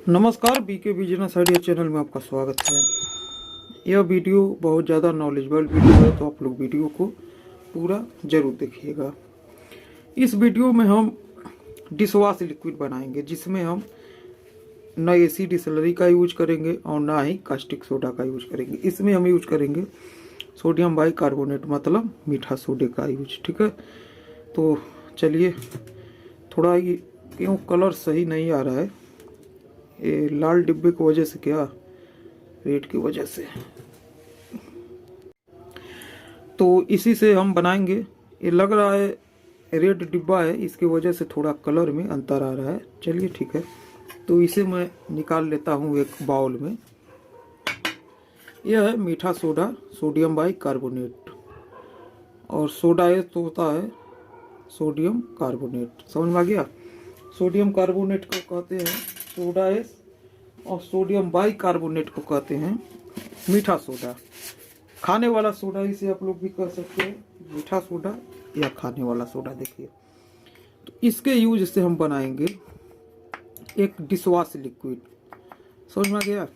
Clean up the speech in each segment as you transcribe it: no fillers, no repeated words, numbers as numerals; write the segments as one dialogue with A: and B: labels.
A: नमस्कार, BK business idea channel में आपका स्वागत है। यह वीडियो बहुत ज़्यादा नॉलेजेबल वीडियो है, तो आप लोग वीडियो को पूरा ज़रूर देखिएगा। इस वीडियो में हम डिशवॉश लिक्विड बनाएंगे, जिसमें हम न एसिड डिसलरी का यूज करेंगे और ना ही कास्टिक सोडा का यूज करेंगे। इसमें हम यूज करेंगे सोडियम बाइकार्बोनेट, मतलब मीठा सोडे का यूज। ठीक है, तो चलिए, थोड़ा ये क्यों कलर सही नहीं आ रहा है, ये लाल डिब्बे की वजह से, क्या रेड की वजह से, तो इसी से हम बनाएंगे। ये लग रहा है रेड डिब्बा है, इसकी वजह से थोड़ा कलर में अंतर आ रहा है। चलिए ठीक है, तो इसे मैं निकाल लेता हूँ एक बाउल में। यह है मीठा सोडा, सोडियम बाइकार्बोनेट, और सोडा ये तो होता है सोडियम कार्बोनेट। समझ में आ गया? सोडियम कार्बोनेट को कहते हैं सोडा एस, और सोडियम बाइकार्बोनेट को कहते हैं मीठा सोडा। खाने वाला सोडा इसे आप लोग भी कह सकते हैं, मीठा सोडा या खाने वाला सोडा। देखिए, तो इसके यूज से हम बनाएंगे एक डिशवॉश लिक्विड। समझ में आ गया?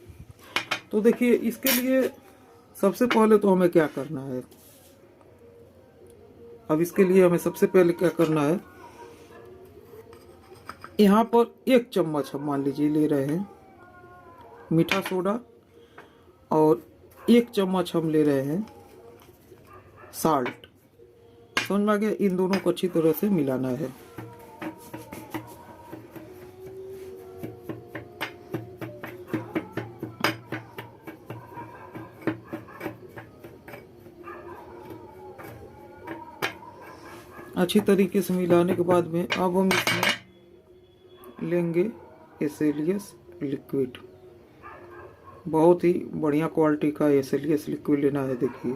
A: तो देखिए, इसके लिए सबसे पहले तो हमें क्या करना है। अब इसके लिए हमें सबसे पहले क्या करना है, यहाँ पर 1 चम्मच हम मान लीजिए ले रहे हैं मीठा सोडा, और 1 चम्मच हम ले रहे हैं साल्ट। समझ में आ गया? इन दोनों को अच्छी तरह से मिलाना है। अच्छी तरीके से मिलाने के बाद में अब हम इसमें लेंगे एसेलियस लिक्विड। बहुत ही बढ़िया क्वालिटी का एसेलियस लिक्विड लेना है। देखिए,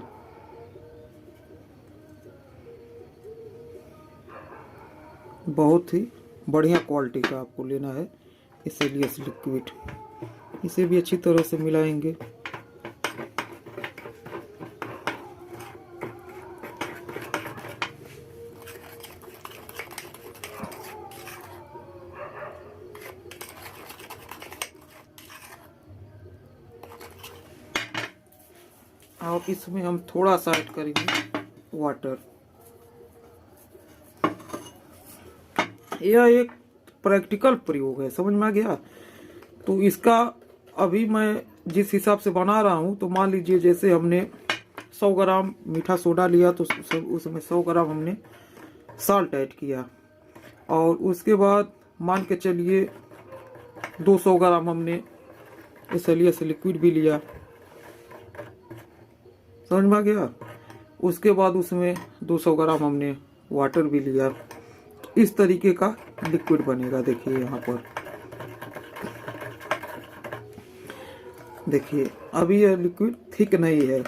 A: बहुत ही बढ़िया क्वालिटी का आपको लेना है एसेलियस लिक्विड। इसे भी अच्छी तरह से मिलाएंगे। और इसमें हम थोड़ा सा ऐड करेंगे वाटर। यह एक प्रैक्टिकल प्रयोग है, समझ में आ गया? तो इसका अभी मैं जिस हिसाब से बना रहा हूँ, तो मान लीजिए जैसे हमने 100 ग्राम मीठा सोडा लिया, तो उसमें 100 ग्राम हमने साल्ट ऐड किया, और उसके बाद मान के चलिए 200 ग्राम हमने एसेलियस लिक्विड भी लिया। समझ में आ गया? उसके बाद उसमें 200 ग्राम हमने वाटर भी लिया। इस तरीके का लिक्विड बनेगा। देखिए यहाँ पर, देखिए अभी यह लिक्विड थिक नहीं है।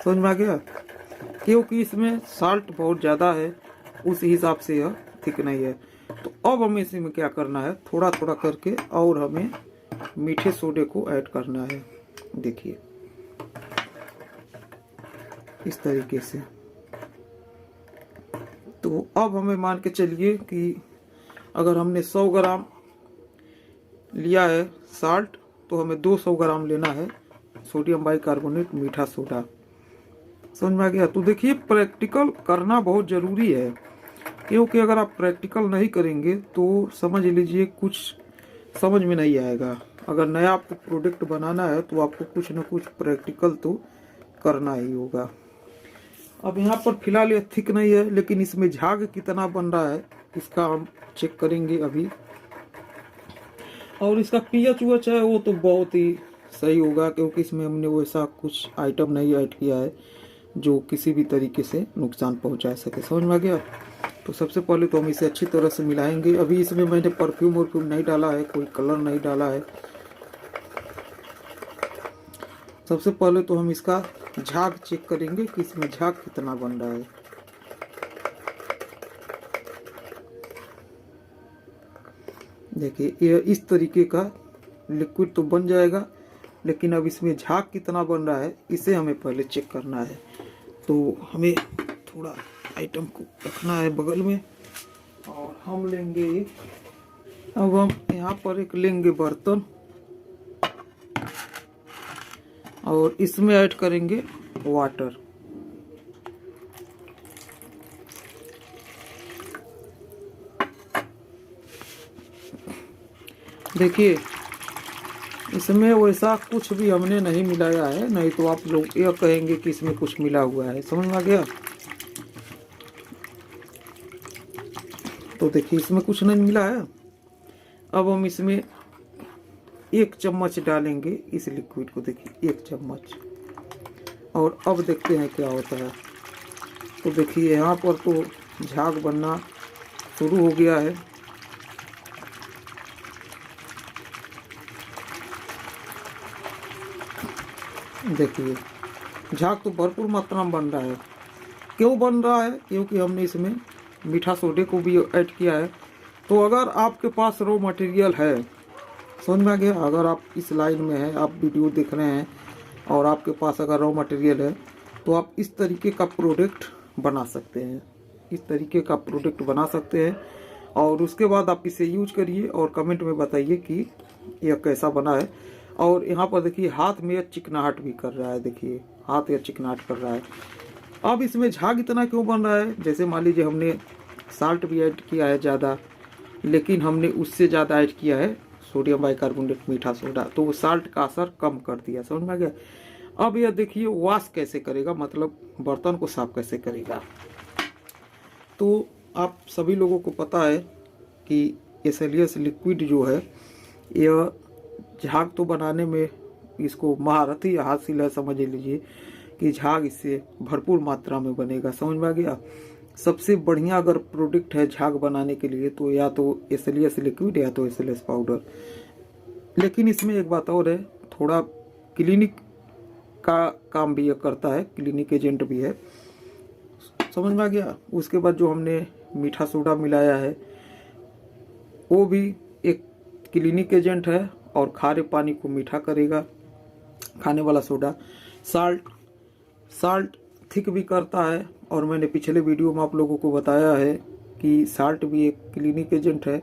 A: समझ में आ गया? क्योंकि इसमें साल्ट बहुत ज़्यादा है, उस हिसाब से यह थिक नहीं है। तो अब हमें इसी में क्या करना है, थोड़ा थोड़ा करके और हमें मीठे सोडे को ऐड करना है। देखिए इस तरीके से। तो अब हमें मान के चलिए कि अगर हमने 100 ग्राम लिया है साल्ट, तो हमें 200 ग्राम लेना है सोडियम बाइकार्बोनेट मीठा सोडा। समझ में आ गया? तो देखिए, प्रैक्टिकल करना बहुत ज़रूरी है, क्योंकि अगर आप प्रैक्टिकल नहीं करेंगे तो समझ लीजिए कुछ समझ में नहीं आएगा। अगर नया आपको प्रोडक्ट बनाना है तो आपको कुछ न कुछ प्रैक्टिकल तो करना ही होगा। अब यहाँ पर फिलहाल ये थिक नहीं है, लेकिन इसमें झाग कितना बन रहा है इसका हम चेक करेंगे अभी। और इसका पीएच वेच है वो तो बहुत ही सही होगा, क्योंकि इसमें हमने वैसा कुछ आइटम नहीं ऐड किया है जो किसी भी तरीके से नुकसान पहुंचा सके। समझ में आ गया? तो सबसे पहले तो हम इसे अच्छी तरह से मिलाएंगे। अभी इसमें मैंने परफ्यूम वर्फ्यूम नहीं डाला है, कोई कलर नहीं डाला है। सबसे पहले तो हम इसका झाग चेक करेंगे कि इसमें झाग कितना बन रहा है। देखिए, ये इस तरीके का लिक्विड तो बन जाएगा, लेकिन अब इसमें झाग कितना बन रहा है इसे हमें पहले चेक करना है। तो हमें थोड़ा आइटम को रखना है बगल में, और हम लेंगे अब हम यहाँ पर एक लेंगे बर्तन और इसमें ऐड करेंगे वाटर। देखिए इसमें वैसा कुछ भी हमने नहीं मिलाया है, नहीं तो आप लोग यह कहेंगे कि इसमें कुछ मिला हुआ है। समझ में आ गया? तो देखिए इसमें कुछ नहीं मिला है। अब हम इसमें 1 चम्मच डालेंगे इस लिक्विड को। देखिए 1 चम्मच। और अब देखते हैं क्या होता है। तो देखिए यहाँ पर तो झाग बनना शुरू हो गया है। देखिए झाग तो भरपूर मात्रा में बन रहा है। क्यों बन रहा है? क्योंकि हमने इसमें मीठा सोडे को भी ऐड किया है। तो अगर आपके पास रॉ मटेरियल है, समझ में आ गया, अगर आप इस लाइन में हैं, आप वीडियो देख रहे हैं और आपके पास अगर रॉ मटेरियल है, तो आप इस तरीके का प्रोडक्ट बना सकते हैं। इस तरीके का प्रोडक्ट बना सकते हैं और उसके बाद आप इसे यूज करिए और कमेंट में बताइए कि यह कैसा बना है। और यहाँ पर देखिए हाथ में चिकनाहट भी कर रहा है। देखिए हाथ या चिकनाहट कर रहा है। अब इसमें झाग इतना क्यों बन रहा है? जैसे मान लीजिए हमने साल्ट भी ऐड किया है ज़्यादा, लेकिन हमने उससे ज़्यादा ऐड किया है सोडियम बाइकार्बोनेट मीठा सोडा, तो वो साल्ट का असर कम कर दिया। समझ में आ गया? अब यह देखिए वॉश कैसे करेगा, मतलब बर्तन को साफ कैसे करेगा। तो आप सभी लोगों को पता है कि एसएलएस लिक्विड जो है यह झाग तो बनाने में इसको महारथी हासिल है। समझ लीजिए कि झाग इससे भरपूर मात्रा में बनेगा। समझ में आ गया? सबसे बढ़िया अगर प्रोडक्ट है झाग बनाने के लिए तो या तो एसएलएस लिक्विड या तो एसएलएस पाउडर। लेकिन इसमें एक बात और है, थोड़ा क्लिनिक का काम भी यह करता है, क्लिनिक एजेंट भी है। समझ में आ गया? उसके बाद जो हमने मीठा सोडा मिलाया है वो भी एक क्लिनिक एजेंट है और खारे पानी को मीठा करेगा। खाने वाला सोडा साल्ट थिक भी करता है। और मैंने पिछले वीडियो में आप लोगों को बताया है कि साल्ट भी एक क्लिनिक एजेंट है।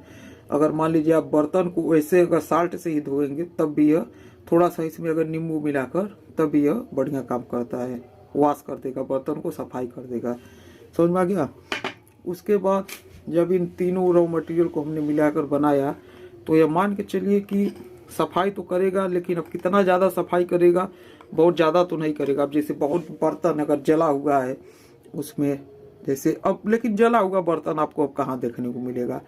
A: अगर मान लीजिए आप बर्तन को वैसे अगर साल्ट से ही धोएंगे तब भी यह थोड़ा सा इसमें अगर नींबू मिलाकर तब भी यह बढ़िया काम करता है, वॉश कर देगा, बर्तन को सफाई कर देगा। समझ में आ गया? उसके बाद जब इन तीनों रॉ मटेरियल को हमने मिलाकर बनाया तो यह मान के चलिए कि सफाई तो करेगा, लेकिन अब कितना ज़्यादा सफाई करेगा? बहुत ज़्यादा तो नहीं करेगा। अब जैसे बहुत बर्तन अगर जला हुआ है उसमें, जैसे अब लेकिन जला हुआ बर्तन आपको अब कहाँ देखने को मिलेगा?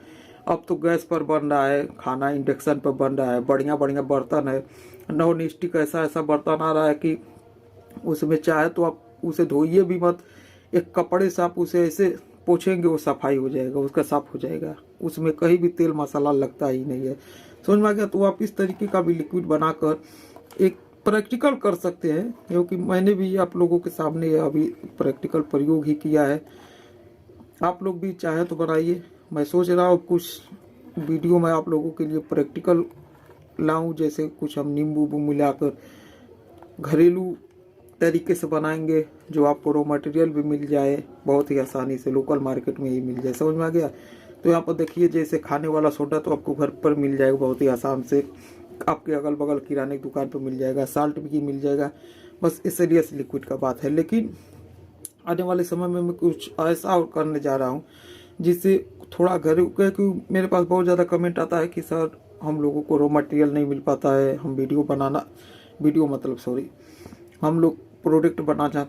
A: अब तो गैस पर बन रहा है खाना, इंडक्शन पर बन रहा है, बढ़िया बढ़िया बर्तन है, नॉन स्टिक ऐसा बर्तन आ रहा है कि उसमें चाहे तो आप उसे धोइए भी मत, एक कपड़े से आप उसे ऐसे पोछेंगे वो सफाई हो जाएगा, उसका साफ हो जाएगा। उसमें कहीं भी तेल मसाला लगता ही नहीं है। समझ में आ गया? तो आप इस तरीके का भी लिक्विड बनाकर एक प्रैक्टिकल कर सकते हैं, क्योंकि मैंने भी आप लोगों के सामने अभी प्रैक्टिकल प्रयोग ही किया है। आप लोग भी चाहे तो बनाइए। मैं सोच रहा हूँ कुछ वीडियो में आप लोगों के लिए प्रैक्टिकल लाऊं, जैसे कुछ हम नींबू मिलाकर घरेलू तरीके से बनाएंगे, जो आपको रॉ मटेरियल भी मिल जाए बहुत ही आसानी से, लोकल मार्केट में ही मिल जाए। समझ में आ गया? तो यहाँ पर देखिए जैसे खाने वाला सोडा तो आपको घर पर मिल जाएगा बहुत ही आसान से, आपके अगल बगल किराने की दुकान पर मिल जाएगा, साल्ट भी मिल जाएगा। बस एसएलएस लिक्विड का बात है। लेकिन आने वाले समय में मैं कुछ ऐसा और करने जा रहा हूँ जिससे थोड़ा घरेलू, क्योंकि मेरे पास बहुत ज़्यादा कमेंट आता है कि सर हम लोगों को रॉ मटेरियल नहीं मिल पाता है, हम हम लोग प्रोडक्ट बनाना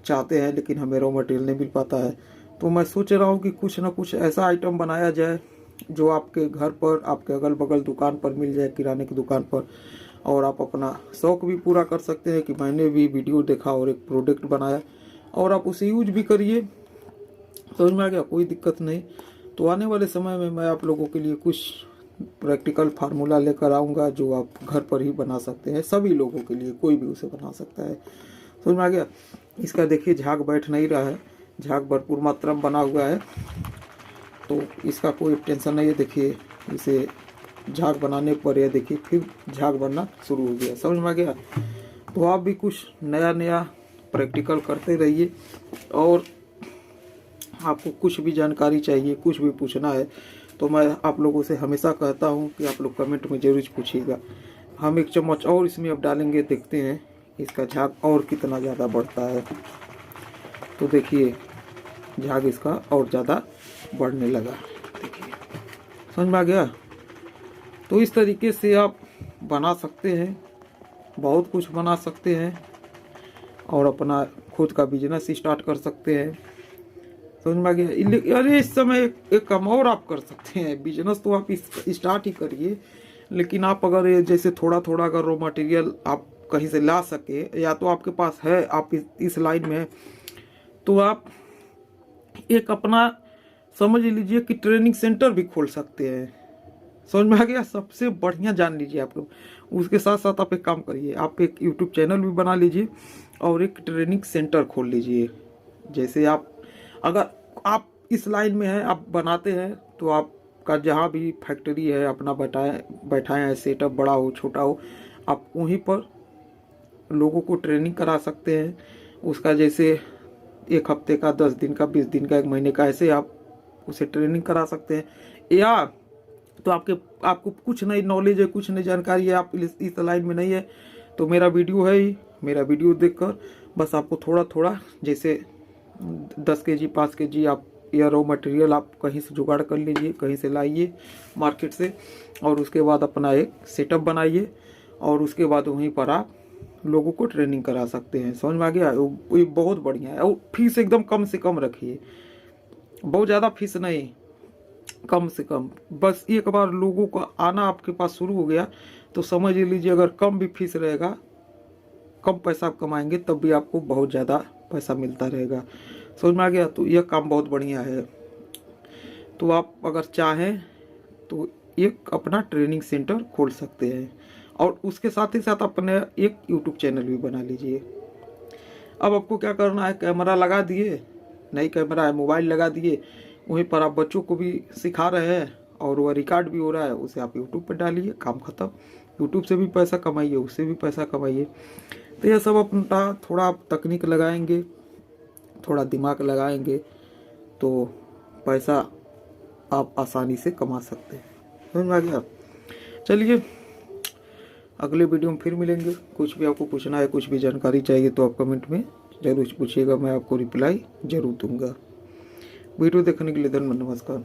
A: चाहते हैं लेकिन हमें रॉ मटेरियल नहीं मिल पाता है। तो मैं सोच रहा हूँ कि कुछ ना कुछ ऐसा आइटम बनाया जाए जो आपके घर पर, आपके अगल बगल दुकान पर मिल जाए, किराने की दुकान पर, और आप अपना शौक भी पूरा कर सकते हैं कि मैंने भी वीडियो देखा और एक प्रोडक्ट बनाया, और आप उसे यूज भी करिए। समझ में आ गया? कोई दिक्कत नहीं। तो आने वाले समय में मैं आप लोगों के लिए कुछ प्रैक्टिकल फार्मूला लेकर आऊँगा जो आप घर पर ही बना सकते हैं, सभी लोगों के लिए, कोई भी उसे बना सकता है। समझ में आ गया? इसका देखिए झाग बैठ नहीं रहा है, झाग भरपूर मात्रा में बना हुआ है, तो इसका कोई टेंशन नहीं है। देखिए इसे झाग बनाने पर यह देखिए फिर झाग बनना शुरू हो गया। समझ में आ गया? तो आप भी कुछ नया प्रैक्टिकल करते रहिए, और आपको कुछ भी जानकारी चाहिए, कुछ भी पूछना है तो मैं आप लोगों से हमेशा कहता हूँ कि आप लोग कमेंट में ज़रूर पूछिएगा। हम 1 चम्मच और इसमें अब डालेंगे, देखते हैं इसका झाग और कितना ज़्यादा बढ़ता है। तो देखिए झाग इसका और ज़्यादा बढ़ने लगा, देखिए समझ में आ गया। तो इस तरीके से आप बना सकते हैं, बहुत कुछ बना सकते हैं और अपना खुद का बिजनेस स्टार्ट कर सकते हैं। समझ में आ गया। अरे इस समय एक काम और आप कर सकते हैं, बिजनेस तो आप स्टार्ट ही करिए, लेकिन आप अगर ये जैसे थोड़ा थोड़ा अगर रॉ मटेरियल आप कहीं से ला सके, या तो आपके पास है, आप इस लाइन में है, तो आप एक अपना समझ लीजिए कि ट्रेनिंग सेंटर भी खोल सकते हैं। समझ में आ गया। सबसे बढ़िया जान लीजिए आप लोग। उसके साथ साथ आप एक काम करिए, आप एक यूट्यूब चैनल भी बना लीजिए और एक ट्रेनिंग सेंटर खोल लीजिए। जैसे आप अगर आप इस लाइन में हैं, आप बनाते हैं, तो आपका जहाँ भी फैक्ट्री है अपना बैठाएं है, सेटअप बड़ा हो छोटा हो, आप वहीं पर लोगों को ट्रेनिंग करा सकते हैं। उसका जैसे 1 हफ्ते का, 10 दिन का, 20 दिन का, 1 महीने का, ऐसे आप उसे ट्रेनिंग करा सकते हैं। या तो आपको कुछ नई नॉलेज है, कुछ नई जानकारी है, आप इस लाइन में नहीं है, तो मेरा वीडियो है ही, मेरा वीडियो देखकर बस आपको थोड़ा थोड़ा जैसे 10 kg 5 kg आप या रॉ मटेरियल आप कहीं से जुगाड़ कर लीजिए, कहीं से लाइए मार्केट से, और उसके बाद अपना एक सेटअप बनाइए और उसके बाद वहीं पर आप लोगों को ट्रेनिंग करा सकते हैं। समझ में आ गया। ये बहुत बढ़िया है। और फीस एकदम कम से कम रखिए, बहुत ज़्यादा फीस नहीं, कम से कम। बस एक बार लोगों का आना आपके पास शुरू हो गया तो समझ लीजिए, अगर कम भी फीस रहेगा, कम पैसा आप कमाएंगे, तब भी आपको बहुत ज़्यादा पैसा मिलता रहेगा। समझ में आ गया। तो यह काम बहुत बढ़िया है। तो आप अगर चाहें तो एक अपना ट्रेनिंग सेंटर खोल सकते हैं और उसके साथ ही साथ अपने एक यूट्यूब चैनल भी बना लीजिए। अब आपको क्या करना है, कैमरा लगा दिए, नई कैमरा है, मोबाइल लगा दिए, वहीं पर आप बच्चों को भी सिखा रहे हैं और वह रिकॉर्ड भी हो रहा है, उसे आप यूट्यूब पर डालिए, काम खत्म। यूट्यूब से भी पैसा कमाइए, उससे भी पैसा कमाइए। तो यह सब अपना थोड़ा आप तकनीक लगाएंगे, थोड़ा दिमाग लगाएंगे, तो पैसा आप आसानी से कमा सकते हैं। समझ में आ गया। चलिए अगले वीडियो में फिर मिलेंगे। कुछ भी आपको पूछना है, कुछ भी जानकारी चाहिए तो आप कमेंट में ज़रूर पूछिएगा, मैं आपको रिप्लाई ज़रूर दूंगा। वीडियो देखने के लिए धन्यवाद, नमस्कार।